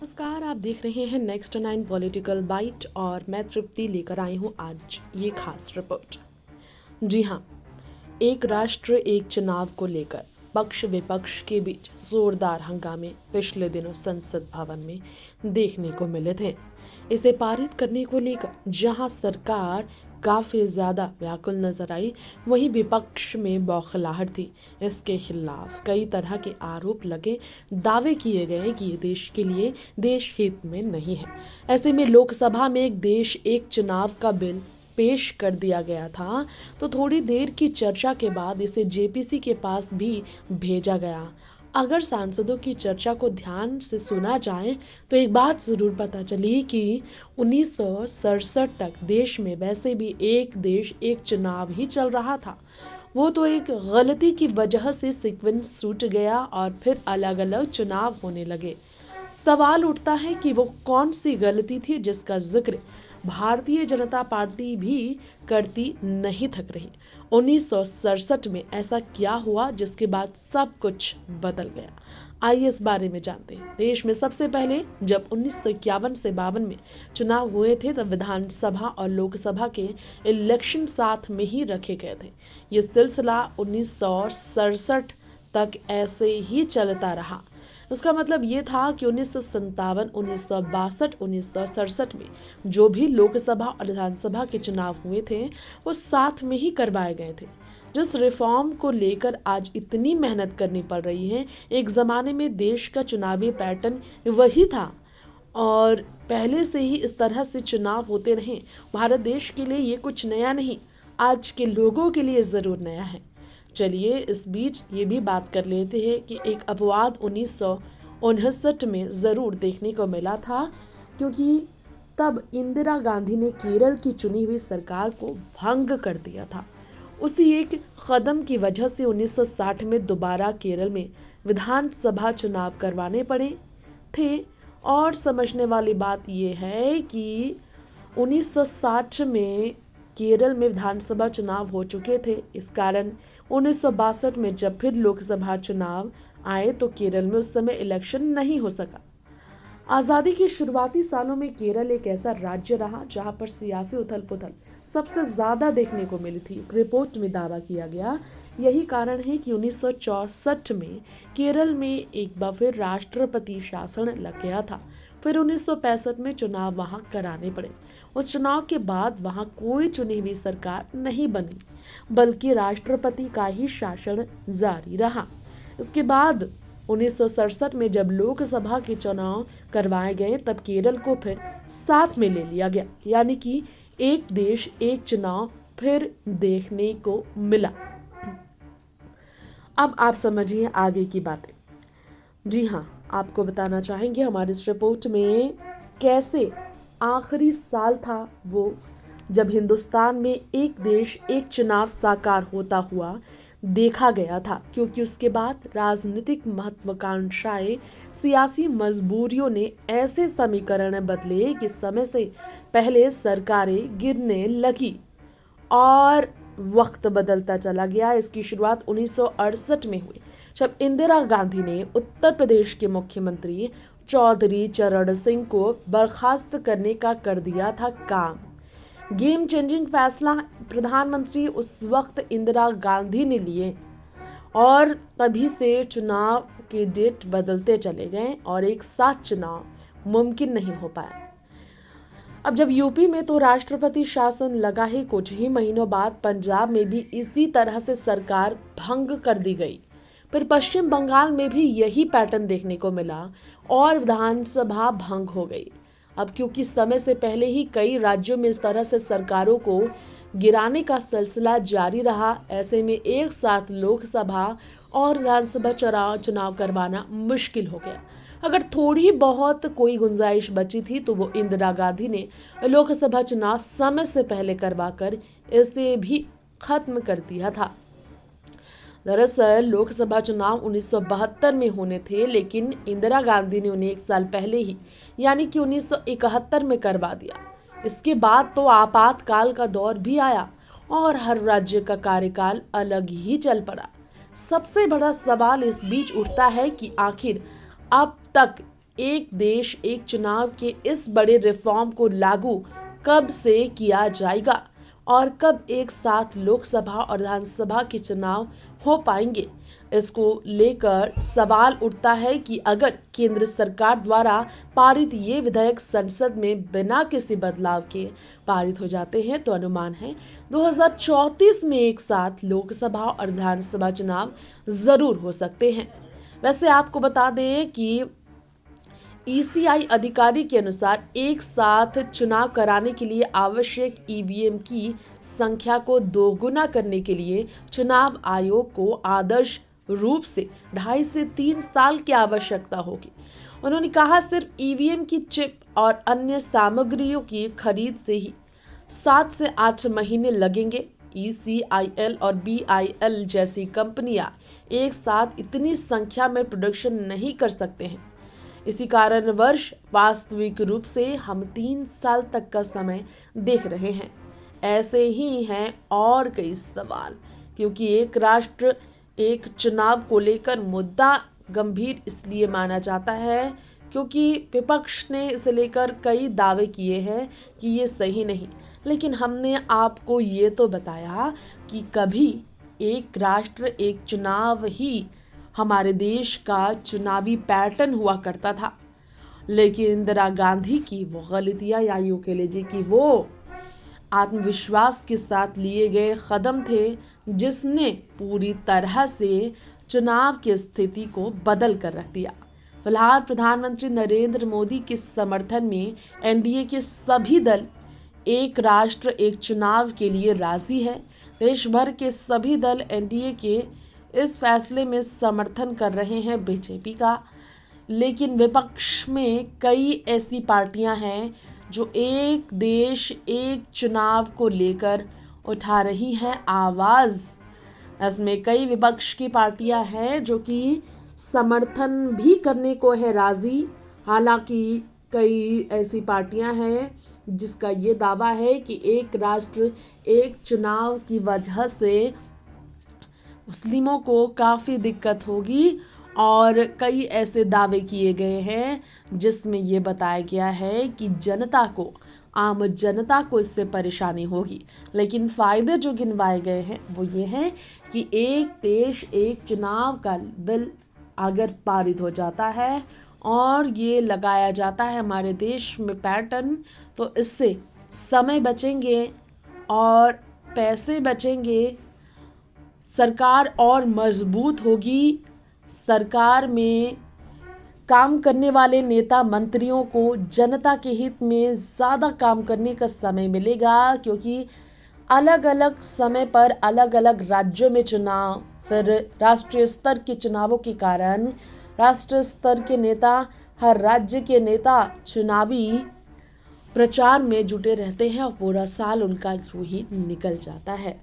नमस्कार, आप देख रहे हैं नेक्स्ट 9 पॉलिटिकल बाइट और मैं तृप्ति लेकर आई हूँ आज ये खास रिपोर्ट। जी हाँ, एक राष्ट्र एक चुनाव को लेकर पक्ष विपक्ष के बीच जोरदार हंगामे पिछले दिनों संसद भवन में देखने को मिले थे। इसे पारित करने को लेकर जहां सरकार काफी ज्यादा व्याकुल नजर आई, वहीं विपक्ष में बौखलाहट थी। इसके खिलाफ कई तरह के आरोप लगे, दावे किए गए कि ये देश के लिए देश हित में नहीं है। ऐसे में लोकसभा में एक देश एक चुनाव का बिल पेश कर दिया गया था, तो थोड़ी देर की चर्चा के बाद इसे जेपीसी के पास भी भेजा गया। अगर सांसदों की चर्चा को ध्यान से सुना जाए तो एक बात जरूर पता चली कि 1967 तक देश में वैसे भी एक देश एक चुनाव ही चल रहा था। वो तो एक गलती की वजह से सीक्वेंस छूट गया और फिर अलग अलग चुनाव होने लगे। सवाल उठता है कि वो कौन सी गलती थी जिसका जिक्र भारतीय जनता पार्टी भी करती नहीं थक रही। 1967 में ऐसा क्या हुआ जिसके बाद सब कुछ बदल गया? आइए इस बारे में जानते हैं। देश में सबसे पहले जब 1951 से 52 में चुनाव हुए थे तब विधानसभा और लोकसभा के इलेक्शन साथ में ही रखे गए थे। ये सिलसिला 1967 तक ऐसे ही चलता रहा। उसका मतलब ये था कि 1957, 1962, 1967 में जो भी लोकसभा और विधानसभा के चुनाव हुए थे वो साथ में ही करवाए गए थे। जिस रिफॉर्म को लेकर आज इतनी मेहनत करनी पड़ रही है, एक ज़माने में देश का चुनावी पैटर्न वही था और पहले से ही इस तरह से चुनाव होते रहे। भारत देश के लिए ये कुछ नया नहीं, आज के लोगों के लिए ज़रूर नया है। चलिए इस बीच ये भी बात कर लेते हैं कि एक अपवाद 1959 में ज़रूर देखने को मिला था, क्योंकि तब इंदिरा गांधी ने केरल की चुनी हुई सरकार को भंग कर दिया था। उसी एक कदम की वजह से 1960 में दोबारा केरल में विधानसभा चुनाव करवाने पड़े थे। और समझने वाली बात यह है कि 1960 में केरल में विधानसभा चुनाव हो चुके थे। इस कारण 1962 में जब फिर लोकसभा चुनाव आए तो केरल में उस समय इलेक्शन नहीं हो सका। आज़ादी के शुरुआती सालों में केरल एक ऐसा राज्य रहा जहां पर सियासी उथल पुथल सबसे ज़्यादा देखने को मिली थी। एक रिपोर्ट में दावा किया गया यही कारण है कि 1964 में केरल में एक बार फिर राष्ट्रपति शासन लग गया था। फिर 1965 में चुनाव वहां कराने पड़े। उस चुनाव के बाद वहां कोई चुनी हुई सरकार नहीं बनी, बल्कि राष्ट्रपति का ही शासन जारी रहा। इसके बाद 1967 में जब लोकसभा के चुनाव करवाए गए तब केरल को फिर साथ में ले लिया गया, यानी कि एक देश एक चुनाव फिर देखने को मिला। अब आप समझिए आगे की बातें। जी हाँ, आपको बताना चाहेंगे हमारी इस रिपोर्ट में कैसे आखिरी साल था वो जब हिंदुस्तान में एक देश एक चुनाव साकार होता हुआ देखा गया था, क्योंकि उसके बाद राजनीतिक महत्वाकांक्षाएं, सियासी मजबूरियों ने ऐसे समीकरण बदले कि समय से पहले सरकारें गिरने लगी और वक्त बदलता चला गया। इसकी शुरुआत 1968 में हुई जब इंदिरा गांधी ने उत्तर प्रदेश के मुख्यमंत्री चौधरी चरण सिंह को बर्खास्त करने का कर दिया था काम। गेम चेंजिंग फैसला प्रधानमंत्री उस वक्त इंदिरा गांधी ने लिए और तभी से चुनाव के डेट बदलते चले गए और एक साथ चुनाव मुमकिन नहीं हो पाया। अब जब यूपी में तो राष्ट्रपति शासन लगा ही कुछ ही महीनों बाद पंजाब में भी इसी तरह से सरकार भंग कर दी गई। फिर पश्चिम बंगाल में भी यही पैटर्न देखने को मिला और विधानसभा भंग हो गई। अब क्योंकि समय से पहले ही कई राज्यों में इस तरह से सरकारों को गिराने का सिलसिला जारी रहा, ऐसे में एक साथ लोकसभा और विधानसभा चुनाव करवाना मुश्किल हो गया। अगर थोड़ी बहुत कोई गुंजाइश बची थी तो वो इंदिरा गांधी ने लोकसभा चुनाव समय से पहले करवाकर इसे भी खत्म कर दिया था। दरअसल लोकसभा चुनाव 1972 में होने थे, लेकिन इंदिरा गांधी ने उन्हें एक साल पहले ही यानी कि 1971 में करवा दिया। इसके बाद तो आपातकाल का दौर भी आया और हर राज्य का कार्यकाल अलग ही चल पड़ा। सबसे बड़ा सवाल इस बीच उठता है कि आखिर अब तक एक देश एक चुनाव के इस बड़े रिफॉर्म को लागू कब से किया जाएगा और कब एक साथ लोकसभा और विधानसभा के चुनाव हो पाएंगे, इसको लेकर सवाल उठता है कि अगर केंद्र सरकार द्वारा पारित ये विधेयक संसद में बिना किसी बदलाव के पारित हो जाते हैं तो अनुमान है 2034 में एक साथ लोकसभा और विधानसभा चुनाव जरूर हो सकते हैं। वैसे आपको बता दें कि ईसीआई अधिकारी के अनुसार एक साथ चुनाव कराने के लिए आवश्यक ईवीएम की संख्या को दोगुना करने के लिए चुनाव आयोग को आदर्श रूप से 2.5 से 3 साल की आवश्यकता होगी। उन्होंने कहा सिर्फ ईवीएम की चिप और अन्य सामग्रियों की खरीद से ही 7 से 8 महीने लगेंगे। ईसीआईएल और बीआईएल जैसी कंपनियां एक साथ इतनी संख्या में प्रोडक्शन नहीं कर सकते हैं। इसी कारणवश वास्तविक रूप से हम 3 साल तक का समय देख रहे हैं। ऐसे ही हैं और कई सवाल, क्योंकि एक राष्ट्र एक चुनाव को लेकर मुद्दा गंभीर इसलिए माना जाता है क्योंकि विपक्ष ने इसे लेकर कई दावे किए हैं कि ये सही नहीं, लेकिन हमने आपको ये तो बताया कि कभी एक राष्ट्र एक चुनाव ही हमारे देश का चुनावी पैटर्न हुआ करता था। लेकिन इंदिरा गांधी की वो गलतियां या यूं कह लीजिए कि वो आत्मविश्वास के साथ लिए गए कदम थे जिसने पूरी तरह से चुनाव की स्थिति को बदल कर रख दिया। फिलहाल प्रधानमंत्री नरेंद्र मोदी के समर्थन में एनडीए के सभी दल एक राष्ट्र एक चुनाव के लिए राजी है। देश भर के सभी दल एनडीए के इस फैसले में समर्थन कर रहे हैं बीजेपी का, लेकिन विपक्ष में कई ऐसी पार्टियां हैं जो एक देश एक चुनाव को लेकर उठा रही हैं आवाज़। इसमें कई विपक्ष की पार्टियां हैं जो कि समर्थन भी करने को है राज़ी। हालांकि कई ऐसी पार्टियां हैं जिसका ये दावा है कि एक राष्ट्र एक चुनाव की वजह से मुस्लिमों को काफ़ी दिक्कत होगी और कई ऐसे दावे किए गए हैं जिसमें ये बताया गया है कि आम जनता को इससे परेशानी होगी। लेकिन फ़ायदे जो गिनवाए गए हैं वो ये हैं कि एक देश एक चुनाव का बिल अगर पारित हो जाता है और ये लगाया जाता है हमारे देश में पैटर्न, तो इससे समय बचेंगे और पैसे बचेंगे, सरकार और मजबूत होगी। सरकार में काम करने वाले नेता मंत्रियों को जनता के हित में ज़्यादा काम करने का समय मिलेगा, क्योंकि अलग अलग समय पर अलग अलग राज्यों में चुनाव, फिर राष्ट्रीय स्तर के चुनावों के कारण राष्ट्रीय स्तर के नेता, हर राज्य के नेता चुनावी प्रचार में जुटे रहते हैं और पूरा साल उनका यूं ही निकल जाता है।